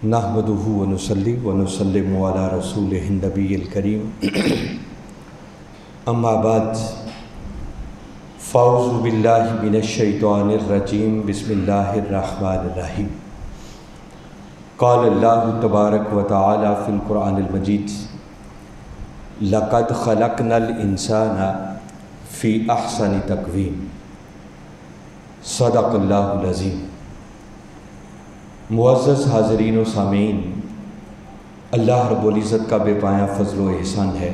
نحمدہ ونصلی ونسلم علی رسولہ النبی الکریم اما بعد فاعوذ باللہ من الشیطان الرجیم بسم اللہ الرحمن الرحیم قال اللہ تبارک و تعالی فی القرآن المجید لقد خلقنا الانسان فی احسن تقویم صدق اللہ العظیم۔ معزز حاضرین و سامعین، اللہ رب العزت کا بے پایہ فضل و احسان ہے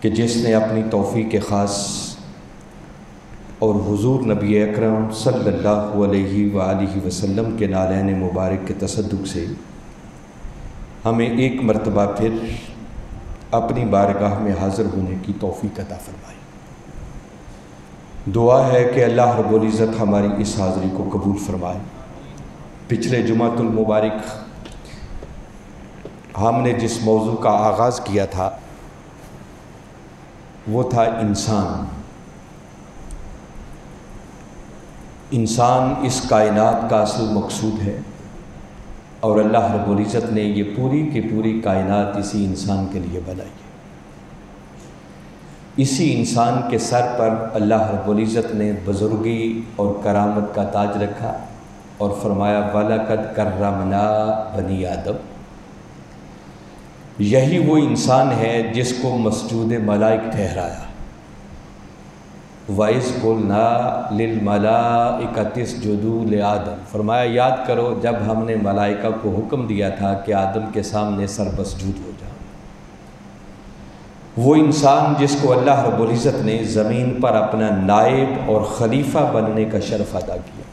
کہ جس نے اپنی توفیق خاص اور حضور نبی اکرم صلی اللہ علیہ وآلہ وسلم کے نالین مبارک کے تصدق سے ہمیں ایک مرتبہ پھر اپنی بارگاہ میں حاضر ہونے کی توفیق عطا فرمائی۔ دعا ہے کہ اللہ رب العزت ہماری اس حاضری کو قبول فرمائے۔ پچھلے جمعۃ المبارک ہم نے جس موضوع کا آغاز کیا تھا وہ تھا انسان اس کائنات کا اصل مقصود ہے، اور اللہ رب العزت نے یہ پوری کی پوری کائنات اسی انسان کے لیے بنائی ہے۔ اسی انسان کے سر پر اللہ رب العزت نے بزرگی اور کرامت کا تاج رکھا اور فرمایا وَلَقَدْ كَرَّمْنَا بَنِي آدم۔ یہی وہ انسان ہے جس کو مسجود ملائک ٹھہرایا۔ وَإِذْ قُلْنَا لِلْمَلَائِكَةِ اسْجُدُوا لِآدَمَ، فرمایا یاد کرو جب ہم نے ملائکہ کو حکم دیا تھا کہ آدم کے سامنے سر بسجود ہو جاؤ۔ وہ انسان جس کو اللہ رب العزت نے زمین پر اپنا نائب اور خلیفہ بننے کا شرف ادا کیا،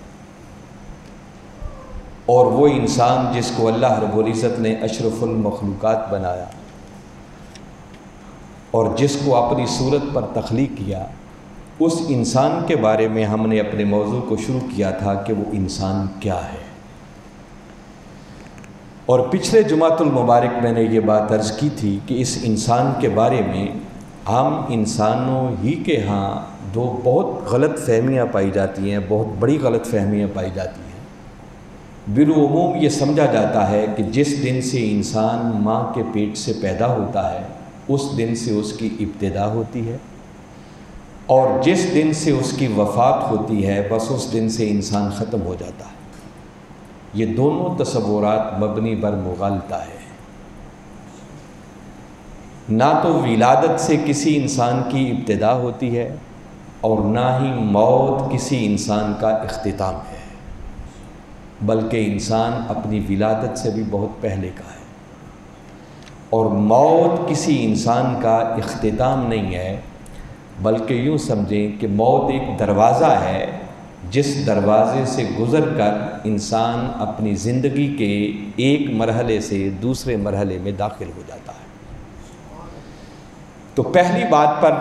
اور وہ انسان جس کو اللہ رب العزت نے اشرف المخلوقات بنایا اور جس کو اپنی صورت پر تخلیق کیا، اس انسان کے بارے میں ہم نے اپنے موضوع کو شروع کیا تھا کہ وہ انسان کیا ہے۔ اور پچھلے جمعۃ المبارک میں نے یہ بات عرض کی تھی کہ اس انسان کے بارے میں ہم انسانوں ہی کے ہاں دو بہت غلط فہمیاں پائی جاتی ہیں، بہت بڑی غلط فہمیاں پائی جاتی ہیں۔ بالعموم یہ سمجھا جاتا ہے کہ جس دن سے انسان ماں کے پیٹ سے پیدا ہوتا ہے اس دن سے اس کی ابتدا ہوتی ہے، اور جس دن سے اس کی وفات ہوتی ہے بس اس دن سے انسان ختم ہو جاتا ہے۔ یہ دونوں تصورات مبنی بر مغالطہ ہے۔ نہ تو ولادت سے کسی انسان کی ابتدا ہوتی ہے اور نہ ہی موت کسی انسان کا اختتام ہے، بلکہ انسان اپنی ولادت سے بھی بہت پہلے کا ہے، اور موت کسی انسان کا اختتام نہیں ہے، بلکہ یوں سمجھیں کہ موت ایک دروازہ ہے جس دروازے سے گزر کر انسان اپنی زندگی کے ایک مرحلے سے دوسرے مرحلے میں داخل ہو جاتا ہے۔ تو پہلی بات پر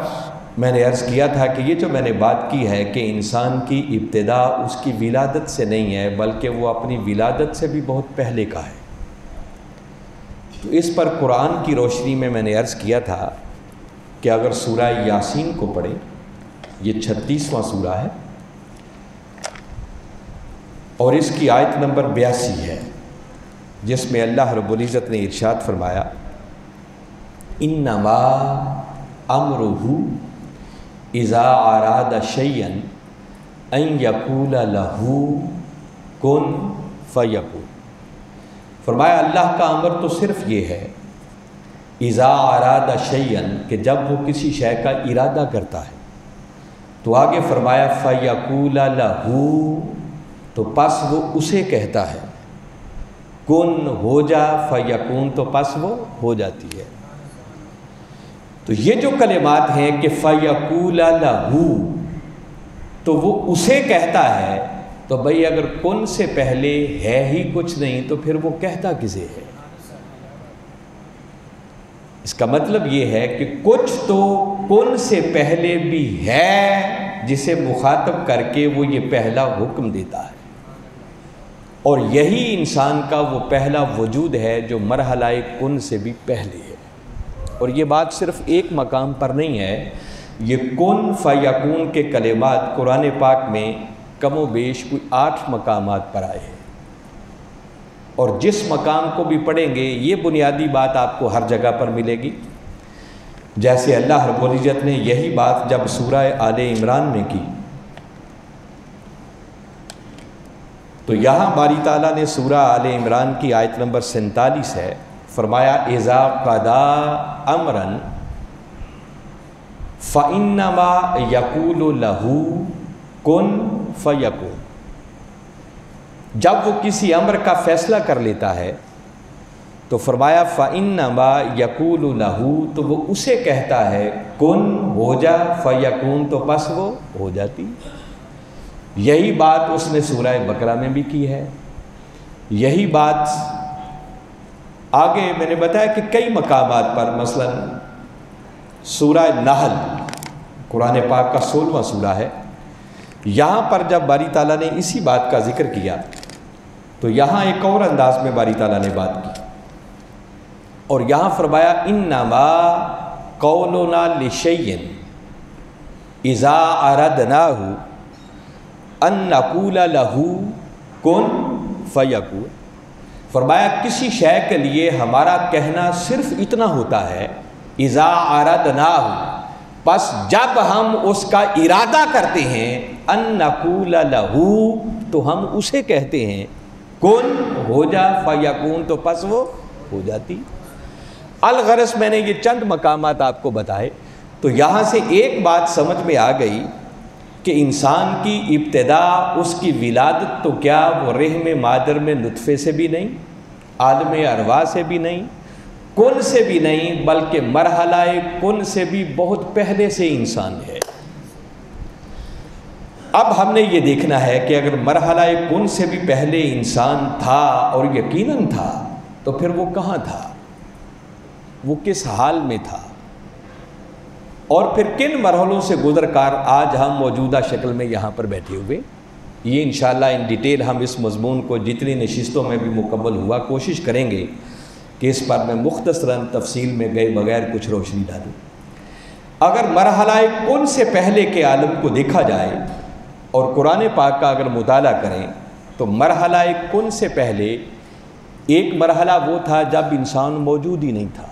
میں نے عرض کیا تھا کہ یہ جو میں نے بات کی ہے کہ انسان کی ابتدا اس کی ولادت سے نہیں ہے، بلکہ وہ اپنی ولادت سے بھی بہت پہلے کا ہے۔ تو اس پر قرآن کی روشنی میں نے عرض کیا تھا کہ اگر سورہ یاسین کو پڑھیں، یہ 36واں سورہ ہے اور اس کی آیت نمبر 82 ہے، جس میں اللہ رب العزت نے ارشاد فرمایا انما امرہ اذا اراد شیئا ان یقول لہ کن فیکون۔ فرمایا اللہ کا امر تو صرف یہ ہے اذا اراد شیئا، کہ جب وہ کسی شے کا ارادہ کرتا ہے تو آگے فرمایا فیکول لہ، تو پس وہ اسے کہتا ہے کن ہو جا، فیکون تو پس وہ ہو جاتی ہے۔ تو یہ جو کلمات ہیں کہ فیکول لہ، تو وہ اسے کہتا ہے، تو بھئی اگر کن سے پہلے ہے ہی کچھ نہیں تو پھر وہ کہتا کسے ہے؟ اس کا مطلب یہ ہے کہ کچھ تو کن سے پہلے بھی ہے جسے مخاطب کر کے وہ یہ پہلا حکم دیتا ہے، اور یہی انسان کا وہ پہلا وجود ہے جو مرحلہ کن سے بھی پہلے ہے۔ اور یہ بات صرف ایک مقام پر نہیں ہے، یہ کن فیکون کے کلمات قرآن پاک میں کم و بیش کوئی 8 مقامات پر آئے ہیں۔ اور جس مقام کو بھی پڑھیں گے یہ بنیادی بات آپ کو ہر جگہ پر ملے گی. جیسے اللہ رب العزت نے یہی بات جب سورہ آل عمران میں کی تو یہاں باری تعالیٰ نے سورہ آل عمران کی آیت نمبر 47 ہے، فرمایا اذا قضا امرا فانما یقول له کن فیکون. جب وہ کسی امر کا فیصلہ کر لیتا ہے تو فرمایا فَإِنَّمَا يَقُولُ لَهُ، تو وہ اسے کہتا ہے کن ہو جا، فَيَكُونُ تو پس وہ ہو جاتی. یہی بات اس نے سورہ بقرہ میں بھی کی ہے. یہی بات آگے میں نے بتایا کہ کئی مقامات پر، مثلا سورہ نحل قرآن پاک کا 16واں سورہ ہے، یہاں پر جب باری تعالیٰ نے اسی بات کا ذکر کیا تو یہاں ایک اور انداز میں باری تعالیٰ نے بات کی اور یہاں فرمایا انما قولنا لشیء اذا اردناہ ان نقول له کن فیکون. فرمایا کسی شے کے لیے ہمارا کہنا صرف اتنا ہوتا ہے اذا اردناہ، پس جب ہم اس کا ارادہ کرتے ہیں ان نقول له تو ہم اسے کہتے ہیں کن ہو جا، فیکون تو پس وہ ہو جاتی. الغرض میں نے یہ چند مقامات آپ کو بتائے تو یہاں سے ایک بات سمجھ میں آ گئی کہ انسان کی ابتدا، اس کی ولادت تو کیا وہ رحم مادر میں نطفے سے بھی نہیں، عالم ارواح سے بھی نہیں، کن سے بھی نہیں، بلکہ مرحلہ کن سے بھی بہت پہلے سے انسان ہے. اب ہم نے یہ دیکھنا ہے کہ اگر مرحلہ کن سے بھی پہلے انسان تھا اور یقیناً تھا تو پھر وہ کہاں تھا، وہ کس حال میں تھا، اور پھر کن مرحلوں سے گزر کر آج ہم موجودہ شکل میں یہاں پر بیٹھے ہوئے. یہ انشاءاللہ ان ڈیٹیل ہم اس مضمون کو جتنی نشستوں میں بھی مکمل ہوا کوشش کریں گے کہ اس پر میں مختصراً تفصیل میں گئے بغیر کچھ روشنی ڈالوں. اگر مرحلہ کن سے پہلے کے عالم کو دیکھا جائے اور قرآن پاک کا اگر مطالعہ کریں تو مرحلہ کن سے پہلے ایک مرحلہ وہ تھا جب انسان موجود ہی نہیں تھا،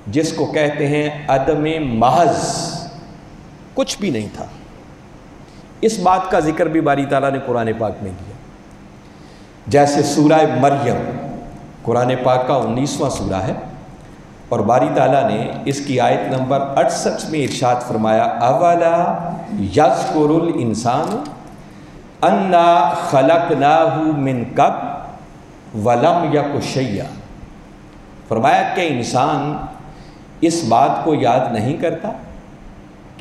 جس کو کہتے ہیں عدم محض، کچھ بھی نہیں تھا. اس بات کا ذکر بھی باری تعالیٰ نے قرآن پاک میں کیا. جیسے سورہ مریم قرآن پاک کا 19واں سورہ ہے اور باری تعالیٰ نے اس کی آیت نمبر 68 میں ارشاد فرمایا اولا یذکر الانسان انا خلقناہ من قبل ولم یک شیئا. فرمایا کہ انسان اس بات کو یاد نہیں کرتا،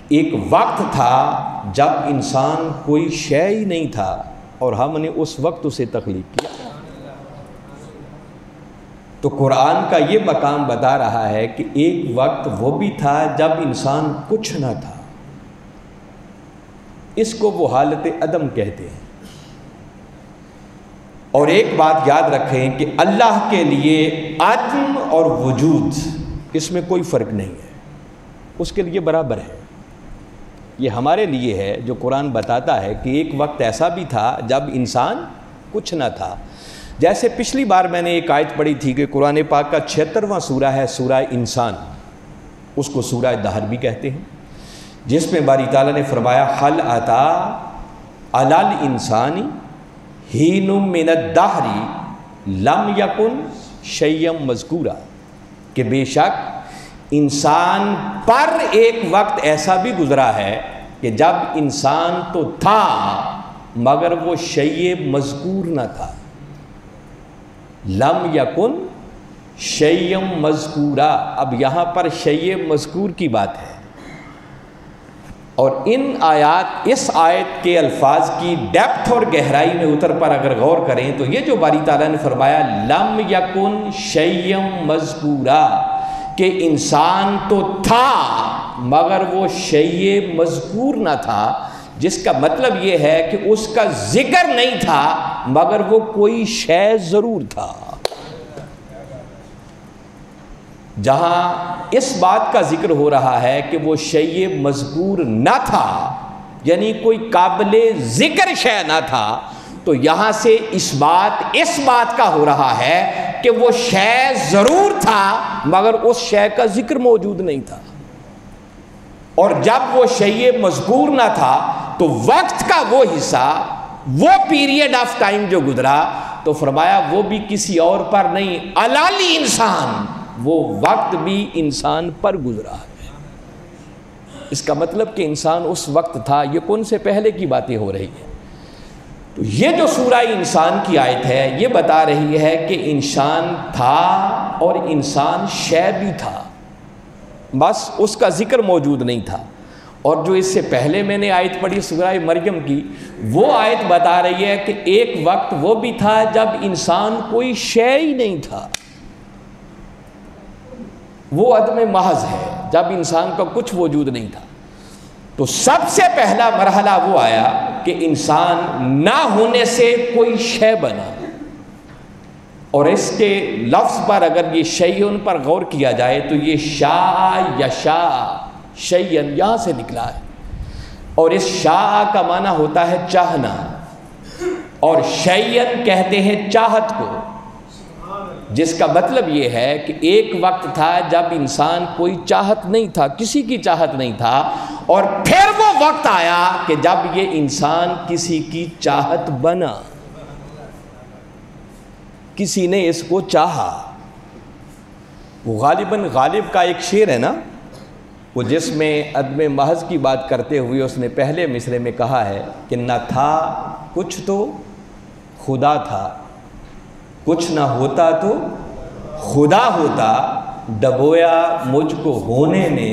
ایک وقت تھا جب انسان کوئی شے ہی نہیں تھا اور ہم نے اس وقت اسے تخلیق کیا. تو قرآن کا یہ مقام بتا رہا ہے کہ ایک وقت وہ بھی تھا جب انسان کچھ نہ تھا. اس کو وہ حالت عدم کہتے ہیں. اور ایک بات یاد رکھیں کہ اللہ کے لیے عدم اور وجود اس میں کوئی فرق نہیں ہے، اس کے لیے برابر ہے. یہ ہمارے لیے ہے جو قرآن بتاتا ہے کہ ایک وقت ایسا بھی تھا جب انسان کچھ نہ تھا. جیسے پچھلی بار میں نے ایک آیت پڑھی تھی کہ قرآن پاک کا 76واں سورہ ہے سورہ انسان، اس کو سورہ دہر بھی کہتے ہیں، جس میں باری تعالیٰ نے فرمایا حل اتا علی الانسان حین من الدہر لم یکن شیئا مذکورا، کہ بے شک انسان پر ایک وقت ایسا بھی گزرا ہے کہ جب انسان تو تھا مگر وہ شیء مذکور نہ تھا. لم یکن شیئا مذکورا. اب یہاں پر شیء مذکور کی بات ہے اور ان آیات، اس آیت کے الفاظ کی ڈیپتھ اور گہرائی میں اتر پر اگر غور کریں تو یہ جو باری تعالیٰ نے فرمایا لم یکن شیئا مذکورا، کہ انسان تو تھا مگر وہ شیء مذکور نہ تھا، جس کا مطلب یہ ہے کہ اس کا ذکر نہیں تھا مگر وہ کوئی شے ضرور تھا. جہاں اس بات کا ذکر ہو رہا ہے کہ وہ شیء مذکور نہ تھا، یعنی کوئی قابل ذکر شے نہ تھا، تو یہاں سے اس بات کا ہو رہا ہے کہ وہ شے ضرور تھا مگر اس شے کا ذکر موجود نہیں تھا، اور جب وہ شے مذکور نہ تھا تو وقت کا وہ حصہ، وہ پیریڈ آف ٹائم جو گزرا، تو فرمایا وہ بھی کسی اور پر نہیں، علالی انسان، وہ وقت بھی انسان پر گزرا ہے۔ اس کا مطلب کہ انسان اس وقت تھا، یہ کون سے پہلے کی باتیں ہو رہی ہیں۔ تو یہ جو سورہ انسان کی آیت ہے یہ بتا رہی ہے کہ انسان تھا اور انسان شے بھی تھا، بس اس کا ذکر موجود نہیں تھا۔ اور جو اس سے پہلے میں نے آیت پڑھی سورہ مریم کی، وہ آیت بتا رہی ہے کہ ایک وقت وہ بھی تھا جب انسان کوئی شے ہی نہیں تھا، وہ عدم محض ہے، جب انسان کا کچھ وجود نہیں تھا۔ تو سب سے پہلا مرحلہ وہ آیا کہ انسان نہ ہونے سے کوئی شے بنا، اور اس کے لفظ پر اگر یہ شیئن پر غور کیا جائے تو یہ شاء یشاء شیئن یہاں سے نکلا ہے، اور اس شاء کا معنی ہوتا ہے چاہنا، اور شیئن کہتے ہیں چاہت کو، جس کا مطلب یہ ہے کہ ایک وقت تھا جب انسان کوئی چاہت نہیں تھا، کسی کی چاہت نہیں تھا، اور پھر وہ وقت آیا کہ جب یہ انسان کسی کی چاہت بنا، کسی نے اس کو چاہا۔ وہ غالب کا ایک شعر ہے نا، وہ جس میں عدم محض کی بات کرتے ہوئے اس نے پہلے مصرے میں کہا ہے کہ نہ تھا کچھ تو خدا تھا، کچھ نہ ہوتا تو خدا ہوتا، ڈبویا مجھ کو ہونے نے،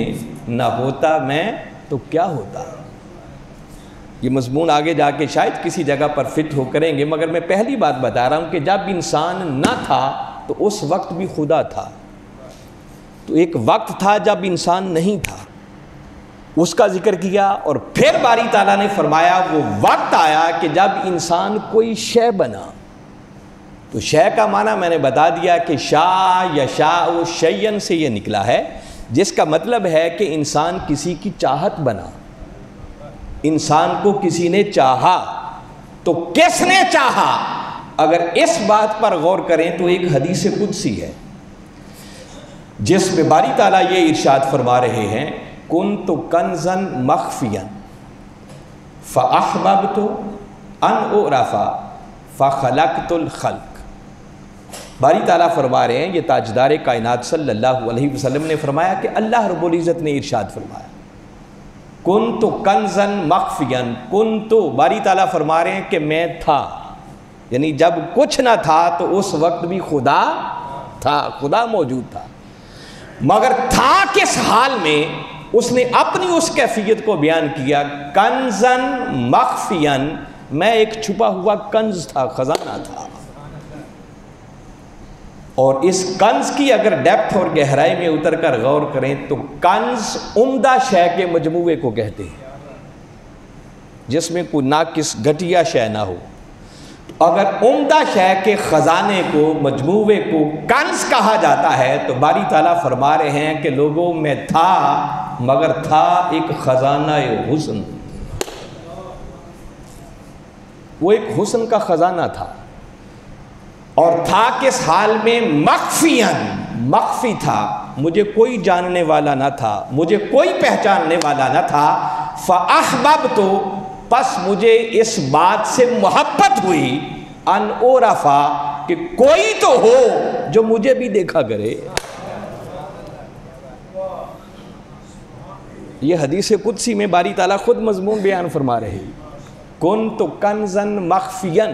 نہ ہوتا میں تو کیا ہوتا۔ یہ مضمون آگے جا کے شاید کسی جگہ پر فٹ ہو کریں گے، مگر میں پہلی بات بتا رہا ہوں کہ جب انسان نہ تھا تو اس وقت بھی خدا تھا۔ تو ایک وقت تھا جب انسان نہیں تھا، اس کا ذکر کیا، اور پھر باری تعالیٰ نے فرمایا وہ وقت آیا کہ جب انسان کوئی شے بنا۔ تو شے کا معنی میں نے بتا دیا کہ شاء یشاء شیئن سے یہ نکلا ہے، جس کا مطلب ہے کہ انسان کسی کی چاہت بنا، انسان کو کسی نے چاہا۔ تو کس نے چاہا؟ اگر اس بات پر غور کریں تو ایک حدیث قدسی ہے جس میں باری تعالیٰ یہ ارشاد فرما رہے ہیں، کنت کنزا مخفیا فاحببت ان اعرف فخلقت الخلق۔ باری تعالیٰ فرما رہے ہیں، یہ تاجدار کائنات صلی اللہ علیہ وسلم نے فرمایا کہ اللہ رب العزت نے ارشاد فرمایا کنت کنزا مخفیا، کنت، باری تعالیٰ فرما رہے ہیں کہ میں تھا، یعنی جب کچھ نہ تھا تو اس وقت بھی خدا تھا، خدا موجود تھا، مگر تھا کس حال میں؟ اس نے اپنی اس کیفیت کو بیان کیا، کنزا مخفیا، میں ایک چھپا ہوا کنز تھا، خزانہ تھا۔ اور اس کنز کی اگر ڈیپتھ اور گہرائی میں اتر کر غور کریں تو کنز عمدہ شے کے مجموعے کو کہتے ہیں، جس میں کوئی ناقص گھٹیا شے نہ ہو۔ اگر عمدہ شے کے خزانے کو، مجموعے کو کنز کہا جاتا ہے تو باری تعالیٰ فرما رہے ہیں کہ لوگوں میں تھا، مگر تھا ایک خزانہ حسن، وہ ایک حسن کا خزانہ تھا، اور تھا کس حال میں؟ مخفیاً، مخفی تھا، مجھے کوئی جاننے والا نہ تھا، مجھے کوئی پہچاننے والا نہ تھا۔ فاحببت، پس مجھے اس بات سے محبت ہوئی، ان اعرف، کہ کوئی تو ہو جو مجھے بھی دیکھا کرے۔ یہ حدیث قدسی میں باری تعالیٰ خود مضمون بیان فرما رہے ہیں، کنت کنزا مخفیا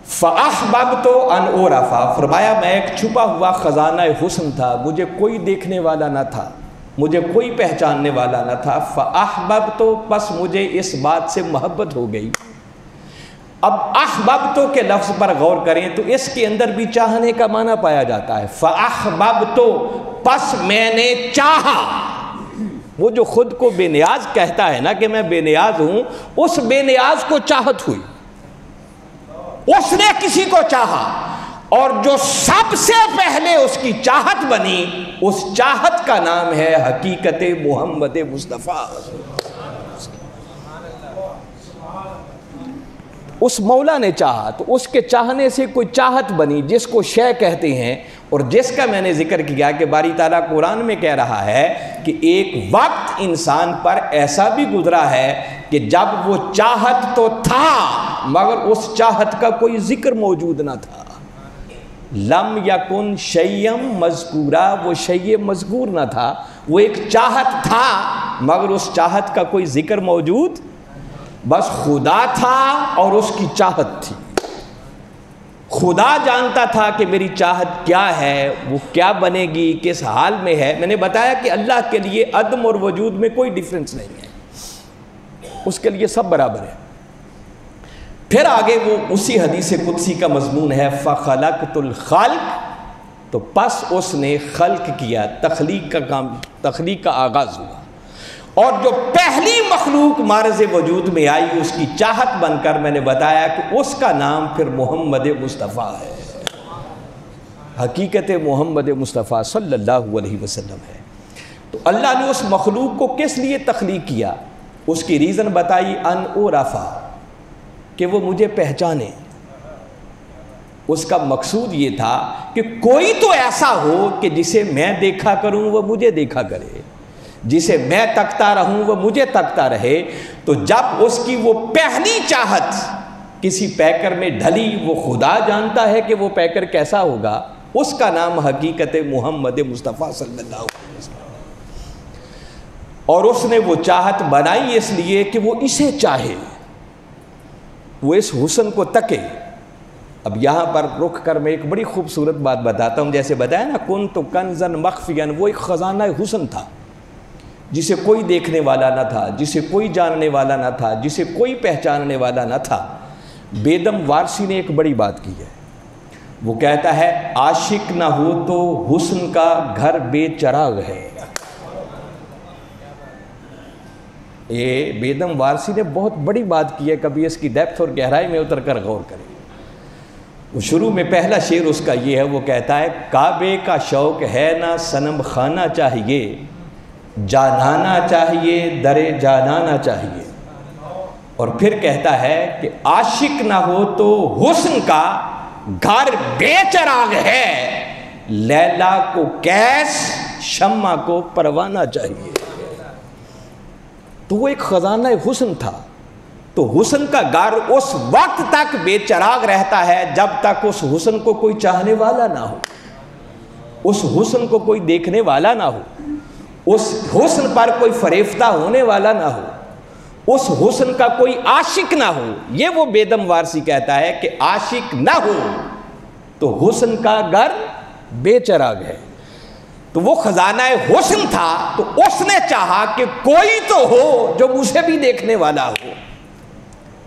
فاحببت ان اعرف، فرمایا میں ایک چھپا ہوا خزانہ حسن تھا، مجھے کوئی دیکھنے والا نہ تھا، مجھے کوئی پہچاننے والا نہ تھا۔ فاحببت، پس مجھے اس بات سے محبت ہو گئی۔ اب احببت کے لفظ پر غور کریں تو اس کے اندر بھی چاہنے کا معنی پایا جاتا ہے۔ فاحببت، پس میں نے چاہا۔ وہ جو خود کو بے نیاز کہتا ہے نا کہ میں بے نیاز ہوں، اس بے نیاز کو چاہت ہوئی، اس نے کسی کو چاہا، اور جو سب سے پہلے اس کی چاہت بنی، اس چاہت کا نام ہے حقیقت محمد مصطفیٰ۔ اس مولا نے چاہا تو اس کے چاہنے سے کوئی چاہت بنی جس کو شے کہتے ہیں، اور جس کا میں نے ذکر کیا کہ باری تعالیٰ قرآن میں کہہ رہا ہے کہ ایک وقت انسان پر ایسا بھی گزرا ہے کہ جب وہ چاہت تو تھا مگر اس چاہت کا کوئی ذکر موجود نہ تھا۔ لم یکن شیئم مذکورا، وہ شیء مذکور نہ تھا، وہ ایک چاہت تھا مگر اس چاہت کا کوئی ذکر موجود، بس خدا تھا اور اس کی چاہت تھی۔ خدا جانتا تھا کہ میری چاہت کیا ہے، وہ کیا بنے گی، کس حال میں ہے۔ میں نے بتایا کہ اللہ کے لیے عدم اور وجود میں کوئی ڈیفرنس نہیں ہے، اس کے لیے سب برابر ہے۔ پھر آگے وہ اسی حدیث قدسی کا مضمون ہے فَخَلَقْتُ الْخَلْقَ، تو پس اس نے خلق کیا، تخلیق کا کام، تخلیق کا آغاز ہوا، اور جو پہلی مخلوق معرض وجود میں آئی اس کی چاہت بن کر میں نے بتایا کہ اس کا نام پھر محمد مصطفیٰ ہے، حقیقت محمد مصطفیٰ صلی اللہ علیہ وسلم ہے۔ تو اللہ نے اس مخلوق کو کس لیے تخلیق کیا؟ اس کی ریزن بتائی ان اعرفا، کہ وہ مجھے پہچانے۔ اس کا مقصود یہ تھا کہ کوئی تو ایسا ہو کہ جسے میں دیکھا کروں وہ مجھے دیکھا کرے، جسے میں تکتا رہوں وہ مجھے تکتا رہے۔ تو جب اس کی وہ پہلی چاہت کسی پیکر میں ڈھلی، وہ خدا جانتا ہے کہ وہ پیکر کیسا ہوگا، اس کا نام حقیقت محمد مصطفیٰ صلی اللہ علیہ وسلم، اور اس نے وہ چاہت بنائی اس لیے کہ وہ اسے چاہے، وہ اس حسن کو تکے۔ اب یہاں پر رک کر میں ایک بڑی خوبصورت بات بتاتا ہوں، جیسے بتایا نا کنت کنزا مخفیا، وہ ایک خزانہ حسن تھا جسے کوئی دیکھنے والا نہ تھا، جسے کوئی جاننے والا نہ تھا، جسے کوئی پہچاننے والا نہ تھا۔ بیدم وارسی نے ایک بڑی بات کی ہے، وہ کہتا ہے عاشق نہ ہو تو حسن کا گھر بے چراغ ہے۔ یہ بیدم وارسی نے بہت بڑی بات کی ہے، کبھی اس کی ڈیپتھ اور گہرائی میں اتر کر غور کریں۔ وہ شروع میں پہلا شعر اس کا یہ ہے، وہ کہتا ہے کعبے کا شوق ہے نہ صنم خانہ چاہیے، جانانا چاہیے درے جانانا چاہیے۔ اور پھر کہتا ہے کہ عاشق نہ ہو تو حسن کا گھر بے چراغ ہے، لیلا کو کیس شمع کو پروانہ چاہیے۔ تو وہ ایک خزانہ حسن تھا، تو حسن کا گھر اس وقت تک بے چراغ رہتا ہے جب تک اس حسن کو کوئی چاہنے والا نہ ہو، اس حسن کو کوئی دیکھنے والا نہ ہو، اس حسن پر کوئی فریفتہ ہونے والا نہ ہو، اس حسن کا کوئی عاشق نہ ہو۔ یہ وہ بیدم وارسی کہتا ہے کہ عاشق نہ ہو تو حسن کا گھر بے چراغ ہے۔ تو وہ خزانہ حسن تھا، تو اس نے چاہا کہ کوئی تو ہو جو مجھے بھی دیکھنے والا ہو،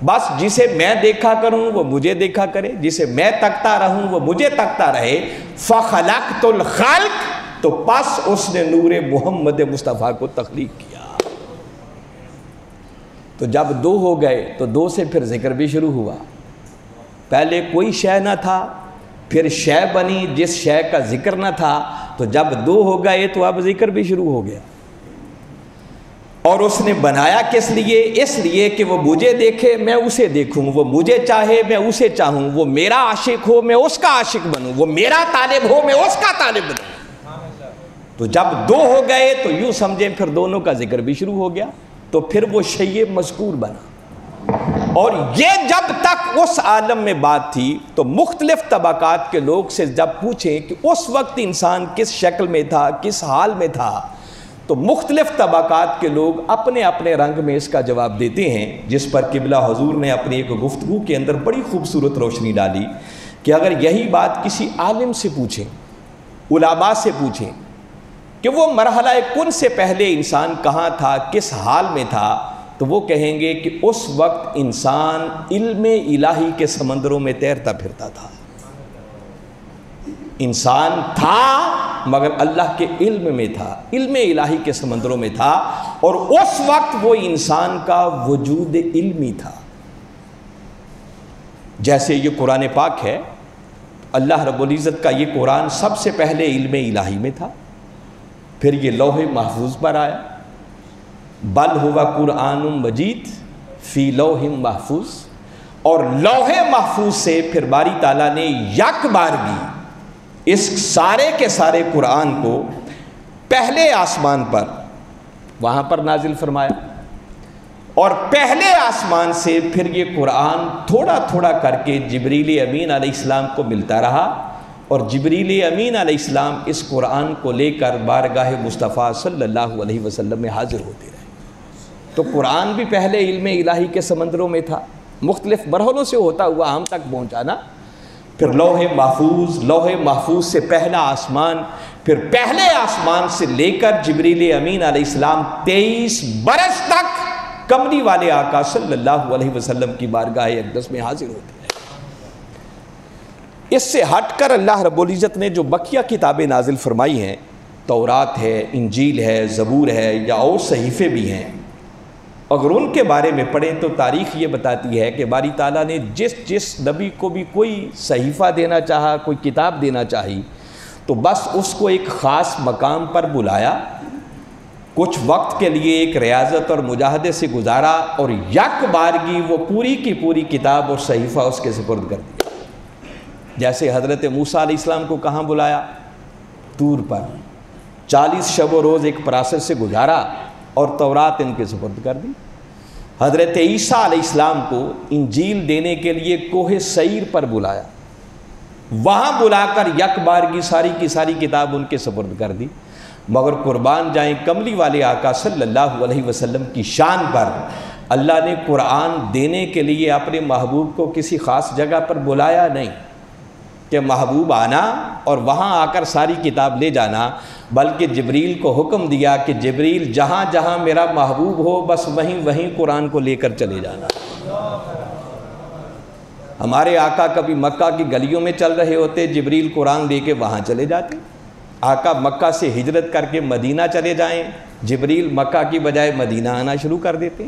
بس جسے میں دیکھا کروں وہ مجھے دیکھا کرے، جسے میں تکتا رہوں وہ مجھے تکتا رہے۔ فَخَلَقْتُ الْخَلْقَ، تو پس اس نے نور محمد مصطفیٰ کو تخلیق کیا۔ تو جب دو ہو گئے تو دو سے پھر ذکر بھی شروع ہوا۔ پہلے کوئی شے نہ تھا، پھر شے بنی جس شے کا ذکر نہ تھا، تو جب دو ہو گئے تو اب ذکر بھی شروع ہو گیا۔ اور اس نے بنایا کس لیے؟ اس لیے کہ وہ مجھے دیکھے میں اسے دیکھوں، وہ مجھے چاہے میں اسے چاہوں، وہ میرا عاشق ہو میں اس کا عاشق بنوں، وہ میرا طالب ہو میں اس کا طالب بنوں۔ تو جب دو ہو گئے تو یوں سمجھیں پھر دونوں کا ذکر بھی شروع ہو گیا، تو پھر وہ شیء مذکور بنا۔ اور یہ جب تک اس عالم میں بات تھی تو مختلف طبقات کے لوگ سے جب پوچھیں کہ اس وقت انسان کس شکل میں تھا، کس حال میں تھا، تو مختلف طبقات کے لوگ اپنے اپنے رنگ میں اس کا جواب دیتے ہیں، جس پر قبلہ حضور نے اپنی ایک گفتگو کے اندر بڑی خوبصورت روشنی ڈالی کہ اگر یہی بات کسی عالم سے پوچھیں، علماء سے پوچھیں کہ وہ مرحلہ کن سے پہلے انسان کہاں تھا، کس حال میں تھا، تو وہ کہیں گے کہ اس وقت انسان علم الہی کے سمندروں میں تیرتا پھرتا تھا۔ انسان تھا مگر اللہ کے علم میں تھا، علم الہی کے سمندروں میں تھا، اور اس وقت وہ انسان کا وجود علمی تھا۔ جیسے یہ قرآن پاک ہے، اللہ رب العزت کا یہ قرآن سب سے پہلے علم الہی میں تھا، پھر یہ لوح محفوظ پر آیا، بل ہوا قرآن مجید فی لوح محفوظ، اور لوح محفوظ سے پھر باری تعالیٰ نے یک بارگی اس سارے کے سارے قرآن کو پہلے آسمان پر وہاں پر نازل فرمایا، اور پہلے آسمان سے پھر یہ قرآن تھوڑا تھوڑا کر کے جبریل امین علیہ السلام کو ملتا رہا، اور جبریل امین علیہ السلام اس قرآن کو لے کر بارگاہ مصطفیٰ صلی اللہ علیہ وسلم میں حاضر ہوتے رہے۔ تو قرآن بھی پہلے علم الہی کے سمندروں میں تھا، مختلف مرحلوں سے ہوتا ہوا ہم تک پہنچانا، پھر لوح محفوظ سے پہلا آسمان، پھر پہلے آسمان سے لے کر جبریل امین علیہ السلام 23 برس تک کملی والے آقا صلی اللہ علیہ وسلم کی بارگاہ اقدس میں حاضر ہوتے ہیں۔ اس سے ہٹ کر اللہ رب العزت نے جو بقیہ کتابیں نازل فرمائی ہیں، تورات ہے، انجیل ہے، زبور ہے، یا اور صحیفے بھی ہیں، اگر ان کے بارے میں پڑھیں تو تاریخ یہ بتاتی ہے کہ باری تعالیٰ نے جس نبی کو بھی کوئی صحیفہ دینا چاہا، کوئی کتاب دینا چاہی، تو بس اس کو ایک خاص مقام پر بلایا، کچھ وقت کے لیے ایک ریاضت اور مجاہدے سے گزارا، اور یک بارگی وہ پوری کی پوری کتاب اور صحیفہ اس کے سپرد کر دیا۔ جیسے حضرت موسیٰ علیہ السلام کو کہاں بلایا؟ طور پر، 40 شب و روز ایک پروسیس سے گزارا اور تورات ان کے سپرد کر دی۔ حضرت عیسیٰ علیہ السلام کو انجیل دینے کے لیے کوہ سعیر پر بلایا، وہاں بلا کر یک بارگی ساری کی ساری کتاب ان کے سپرد کر دی۔ مگر قربان جائیں کملی والے آقا صلی اللہ علیہ وسلم کی شان پر، اللہ نے قرآن دینے کے لیے اپنے محبوب کو کسی خاص جگہ پر بلایا نہیں کہ محبوب آنا اور وہاں آ کر ساری کتاب لے جانا، بلکہ جبریل کو حکم دیا کہ جبریل جہاں جہاں میرا محبوب ہو بس وہیں وہیں قرآن کو لے کر چلے جانا۔ ہمارے آقا کبھی مکہ کی گلیوں میں چل رہے ہوتے، جبریل قرآن لے کے وہاں چلے جاتے۔ آقا مکہ سے ہجرت کر کے مدینہ چلے جائیں، جبریل مکہ کی بجائے مدینہ آنا شروع کر دیتے۔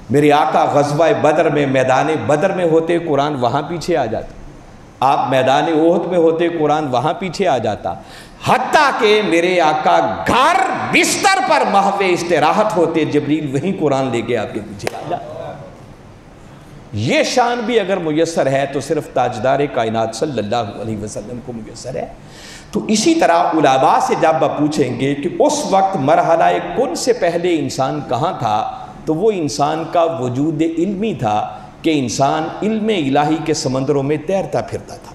میرے آقا غزوہ بدر میں میدان بدر میں ہوتے، قرآن وہاں پیچھے آ جاتا۔ آپ میدان احد میں ہوتے، قرآن وہاں پیچھے آ جاتا۔ حتیٰ کہ میرے آقا گھر بستر پر محو استراحت ہوتے، جبریل وہیں قرآن لے کے آپ کے پیچھے آ جاتا۔ یہ شان بھی اگر میسر ہے تو صرف تاجدار کائنات صلی اللہ علیہ وسلم کو میسر ہے۔ تو اسی طرح علماء سے جب آپ پوچھیں گے کہ اس وقت مرحلہ کن سے پہلے انسان کہاں تھا، تو وہ انسان کا وجود علمی تھا کہ انسان علم الہی کے سمندروں میں تیرتا پھرتا تھا۔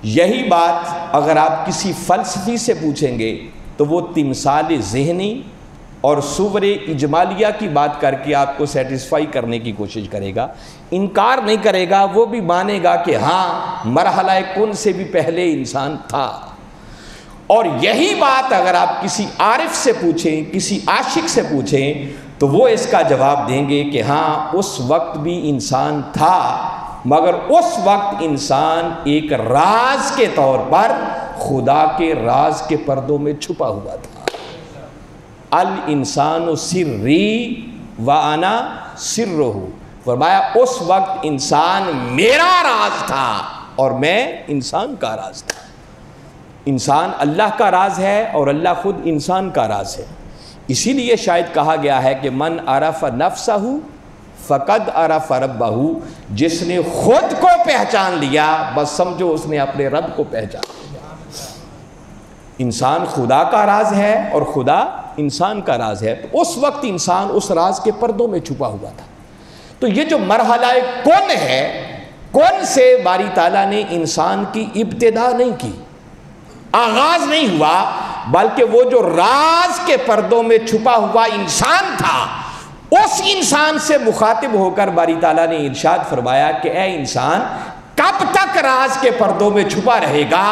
یہی بات اگر آپ کسی فلسفی سے پوچھیں گے تو وہ تمثال ذہنی اور صور اجمالیہ کی بات کر کے آپ کو سیٹسفائی کرنے کی کوشش کرے گا، انکار نہیں کرے گا، وہ بھی مانے گا کہ ہاں مرحلہ کن سے بھی پہلے انسان تھا۔ اور یہی بات اگر آپ کسی عارف سے پوچھیں، کسی عاشق سے پوچھیں، تو وہ اس کا جواب دیں گے کہ ہاں اس وقت بھی انسان تھا، مگر اس وقت انسان ایک راز کے طور پر خدا کے راز کے پردوں میں چھپا ہوا تھا۔ الانسان سری وانا سرہ، فرمایا اس وقت انسان میرا راز تھا اور میں انسان کا راز تھا۔ انسان اللہ کا راز ہے اور اللہ خود انسان کا راز ہے۔ اسی لیے شاید کہا گیا ہے کہ من عرف نفسہ فقد عرف ربہ، جس نے خود کو پہچان لیا بس سمجھو اس نے اپنے رب کو پہچان لیا۔ انسان خدا کا راز ہے اور خدا انسان کا راز ہے، تو اس وقت انسان اس راز کے پردوں میں چھپا ہوا تھا۔ تو یہ جو مرحلہ کون ہے، کون سے باری تعالیٰ نے انسان کی ابتدا نہیں کی، آغاز نہیں ہوا، بلکہ وہ جو راز کے پردوں میں چھپا ہوا انسان تھا، اس انسان سے مخاطب ہو کر باری تعالیٰ نے ارشاد فرمایا کہ اے انسان، کب تک راز کے پردوں میں چھپا رہے گا؟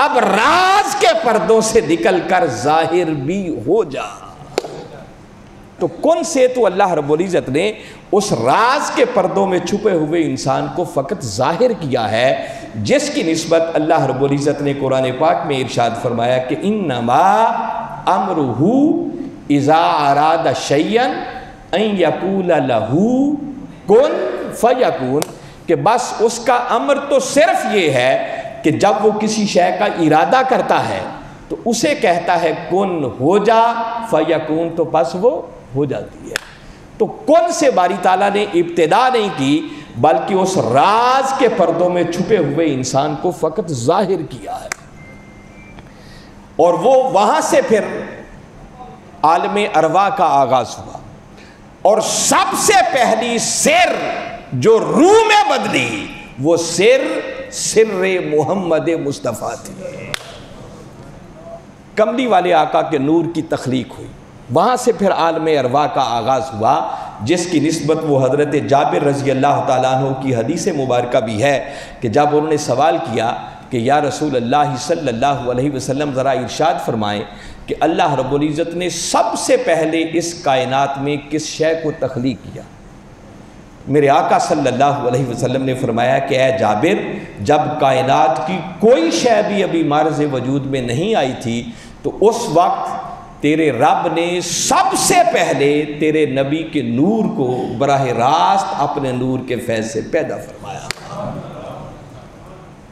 اب راز کے پردوں سے نکل کر ظاہر بھی ہو جا۔ تو کون سے تو اللہ رب العزت نے اس راز کے پردوں میں چھپے ہوئے انسان کو فقط ظاہر کیا ہے، جس کی نسبت اللہ رب العزت نے قرآن پاک میں ارشاد فرمایا کہ انما امرہ اذا اراد شیئا ان یقول لہ کن فیکون، کہ بس اس کا امر تو صرف یہ ہے کہ جب وہ کسی شے کا ارادہ کرتا ہے تو اسے کہتا ہے کن ہو جا، فیکون، تو بس وہ ہو جاتی ہے۔ تو کن سے باری تعالیٰ نے ابتدا نہیں کی بلکہ اس راز کے پردوں میں چھپے ہوئے انسان کو فقط ظاہر کیا ہے، اور وہ وہاں سے پھر عالم ارواح کا آغاز ہوا، اور سب سے پہلی سر جو روح میں بدلی وہ سر محمد مصطفیٰ تھی۔ کملی والے آقا کے نور کی تخلیق ہوئی، وہاں سے پھر عالم ارواح کا آغاز ہوا، جس کی نسبت وہ حضرت جابر رضی اللہ تعالیٰ عنہ کی حدیث مبارکہ بھی ہے کہ جب انہوں نے سوال کیا کہ یا رسول اللہ صلی اللہ علیہ وسلم ذرا ارشاد فرمائیں کہ اللہ رب العزت نے سب سے پہلے اس کائنات میں کس شے کو تخلیق کیا؟ میرے آقا صلی اللہ علیہ وسلم نے فرمایا کہ اے جابر، جب کائنات کی کوئی شے بھی ابھی معرض وجود میں نہیں آئی تھی تو اس وقت تیرے رب نے سب سے پہلے تیرے نبی کے نور کو براہ راست اپنے نور کے فیض سے پیدا فرمایا۔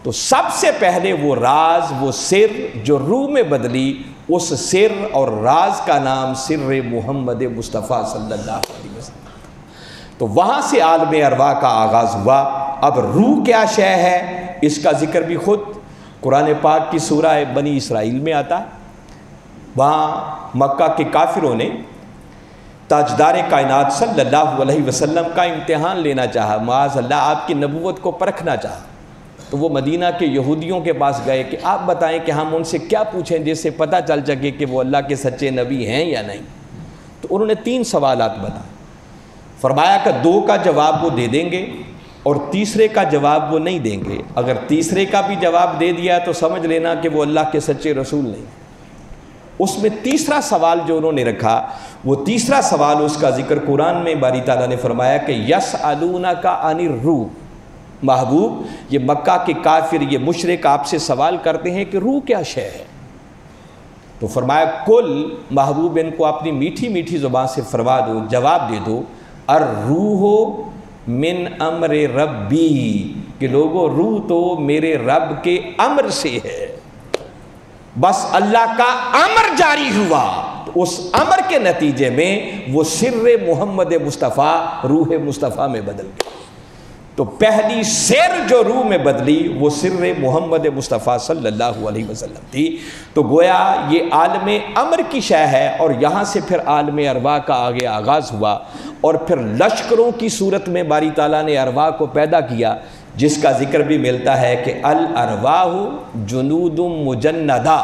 تو سب سے پہلے وہ راز، وہ سر جو روح میں بدلی، اس سر اور راز کا نام سر محمد مصطفیٰ صلی اللہ علیہ وسلم۔ تو وہاں سے عالم ارواح کا آغاز ہوا۔ اب روح کیا شے ہے، اس کا ذکر بھی خود قرآن پاک کی سورہ بنی اسرائیل میں آتا ہے۔ وہاں مکہ کے کافروں نے تاجدار کائنات صلی اللہ علیہ وسلم کا امتحان لینا چاہا، معاذ اللہ آپ کی نبوت کو پرکھنا چاہا، تو وہ مدینہ کے یہودیوں کے پاس گئے کہ آپ بتائیں کہ ہم ان سے کیا پوچھیں جس سے پتہ چل سکے کہ وہ اللہ کے سچے نبی ہیں یا نہیں۔ تو انہوں نے 3 سوالات بتائے، فرمایا کہ 2 کا جواب وہ دے دیں گے اور تیسرے کا جواب وہ نہیں دیں گے، اگر تیسرے کا بھی جواب دے دیا تو سمجھ لینا کہ وہ اللہ کے سچے رسول نہیں۔ اس میں تیسرا سوال جو انہوں نے رکھا، وہ تیسرا سوال اس کا ذکر قرآن میں باری تعالیٰ نے فرمایا کہ یسألونک عن الروح، محبوب یہ مکہ کے کافر، یہ مشرک آپ سے سوال کرتے ہیں کہ روح کیا شے ہے؟ تو فرمایا کل محبوب ان کو اپنی میٹھی میٹھی زبان سے فرما دو، جواب دے دو، الروح من امر ربی، کہ لوگوں روح تو میرے رب کے امر سے ہے، بس اللہ کا امر جاری ہوا تو اس امر کے نتیجے میں وہ سر محمد مصطفیٰ روح مصطفیٰ میں بدل گئی۔ تو پہلی سر جو روح میں بدلی وہ سر محمد مصطفیٰ صلی اللہ علیہ وسلم تھی۔ تو گویا یہ عالم امر کی شے ہے، اور یہاں سے پھر عالم ارواح کا آگے آغاز ہوا، اور پھر لشکروں کی صورت میں باری تعالیٰ نے ارواح کو پیدا کیا، جس کا ذکر بھی ملتا ہے کہ الارواح جنود مجندہ،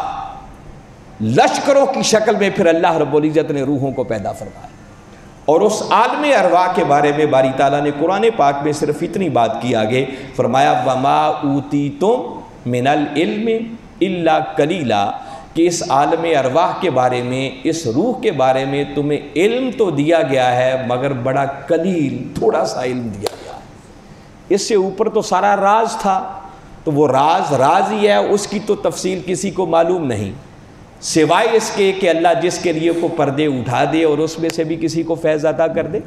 لشکروں کی شکل میں پھر اللہ رب العزت نے روحوں کو پیدا فرمایا۔ اور اس عالم ارواح کے بارے میں باری تعالیٰ نے قرآن پاک میں صرف اتنی بات کی آگے، فرمایا وما اوتیتم من العلم الا قلیلا، کہ اس عالم ارواح کے بارے میں، اس روح کے بارے میں تمہیں علم تو دیا گیا ہے مگر بڑا قلیل، تھوڑا سا علم دیا گیا۔ اس سے اوپر تو سارا راز تھا، تو وہ راز ہی ہے، اس کی تو تفصیل کسی کو معلوم نہیں، سوائے اس کے کہ اللہ جس کے لیے کو پردے اٹھا دے اور اس میں سے بھی کسی کو فیض عطا کر دے۔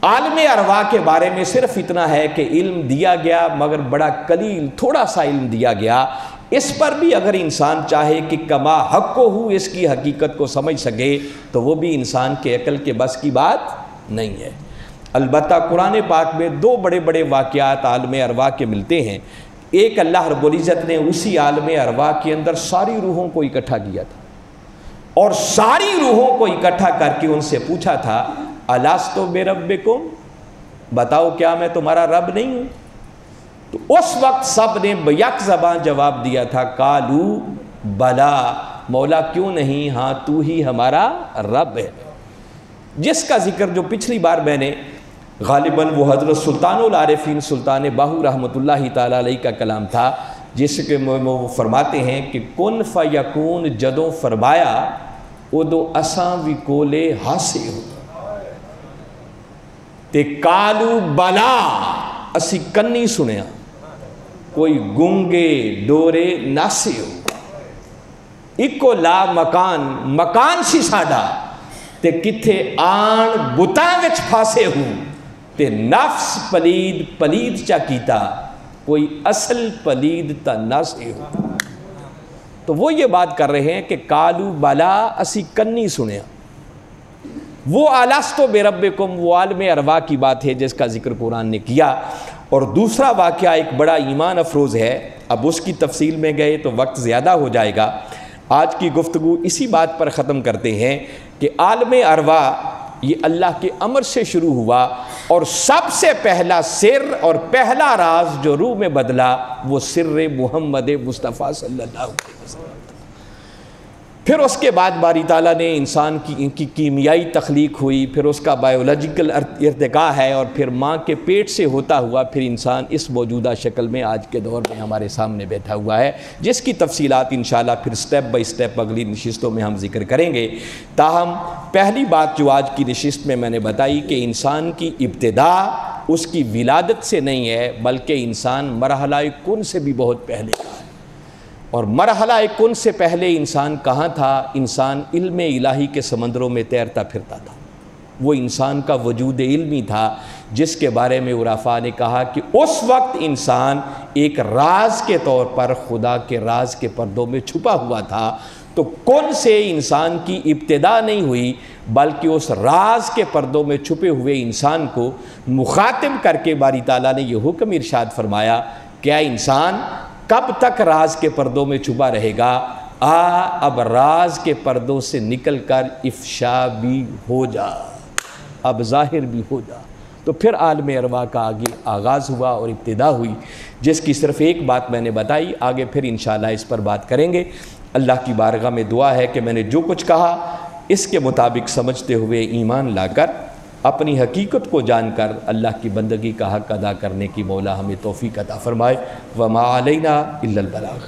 عالم ارواح کے بارے میں صرف اتنا ہے کہ علم دیا گیا مگر بڑا قلیل، تھوڑا سا علم دیا گیا۔ اس پر بھی اگر انسان چاہے کہ کما حق کو ہو اس کی حقیقت کو سمجھ سکے تو وہ بھی انسان کے عقل کے بس کی بات نہیں ہے۔ البتہ قرآن پاک میں 2 بڑے بڑے واقعات عالم ارواح کے ملتے ہیں۔ ایک، اللہ رب العزت نے اسی عالم ارواح کے اندر ساری روحوں کو اکٹھا کیا تھا، اور ساری روحوں کو اکٹھا کر کے ان سے پوچھا تھا الستُ بربکم، بتاؤ کیا میں تمہارا رب نہیں ہوں؟ تو اس وقت سب نے بیک زبان جواب دیا تھا قالوا بلا، مولا کیوں نہیں، ہاں تو ہی ہمارا رب ہے۔ جس کا ذکر جو پچھلی بار میں نے غالباً وہ حضرت سلطان العارفین سلطان باہو رحمۃ اللہ تعالیٰ علیہ کا کلام تھا، جس کے وہ فرماتے ہیں کہ کن فیکون جدوں فرمایا ادو اساں وی کولے ہاسے ہو تے کالو بلا اسی کنی سنیا کوئی گونگے ڈورے ناسے ہو، اکو لا مکان سی ساڈا تے کتھے آن بتاں وچ پھاسے ہو، تے نفس پلید چا کیتا کوئی اصل پلید تا ناسے ہو۔ تو وہ یہ بات کر رہے ہیں کہ کالو بلا اسی کنی سنیا، وہ الستو بربکم، وہ عالم ارواح کی بات ہے جس کا ذکر قرآن نے کیا۔ اور دوسرا واقعہ ایک بڑا ایمان افروز ہے، اب اس کی تفصیل میں گئے تو وقت زیادہ ہو جائے گا، آج کی گفتگو اسی بات پر ختم کرتے ہیں کہ عالم ارواح یہ اللہ کے امر سے شروع ہوا، اور سب سے پہلا سر اور پہلا راز جو روح میں بدلا وہ سر محمد مصطفیٰ صلی اللہ علیہ وسلم۔ پھر اس کے بعد باری تعالیٰ نے انسان کی کیمیائی تخلیق ہوئی، پھر اس کا بایولوجیکل ارتقاء ہے، اور پھر ماں کے پیٹ سے ہوتا ہوا پھر انسان اس موجودہ شکل میں آج کے دور میں ہمارے سامنے بیٹھا ہوا ہے، جس کی تفصیلات انشاءاللہ پھر سٹیپ بائی سٹیپ اگلی نشستوں میں ہم ذکر کریں گے۔ تاہم پہلی بات جو آج کی نشست میں نے بتائی کہ انسان کی ابتدا اس کی ولادت سے نہیں ہے، بلکہ انسان مرحلہ کن سے بھی بہت پہلے کا ہے۔ اور مرحلہ کن سے پہلے انسان کہاں تھا؟ انسان علم الہی کے سمندروں میں تیرتا پھرتا تھا۔ وہ انسان کا وجود علمی تھا جس کے بارے میں عرفاء نے کہا کہ اس وقت انسان ایک راز کے طور پر خدا کے راز کے پردوں میں چھپا ہوا تھا۔ تو کن سے انسان کی ابتدا نہیں ہوئی، بلکہ اس راز کے پردوں میں چھپے ہوئے انسان کو مخاطب کر کے باری تعالیٰ نے یہ حکم ارشاد فرمایا، کیا انسان کب تک راز کے پردوں میں چھپا رہے گا؟ اب راز کے پردوں سے نکل کر افشا بھی ہو جا، اب ظاہر بھی ہو جا۔ تو پھر عالم ارواح کا آگے آغاز ہوا اور ابتدا ہوئی، جس کی صرف ایک بات میں نے بتائی، آگے پھر انشاءاللہ اس پر بات کریں گے۔ اللہ کی بارگاہ میں دعا ہے کہ میں نے جو کچھ کہا اس کے مطابق سمجھتے ہوئے ایمان لا کر اپنی حقیقت کو جان کر اللہ کی بندگی کا حق ادا کرنے کی مولا ہمیں توفیق عطا فرمائے۔ وما علینا الا البلاغ۔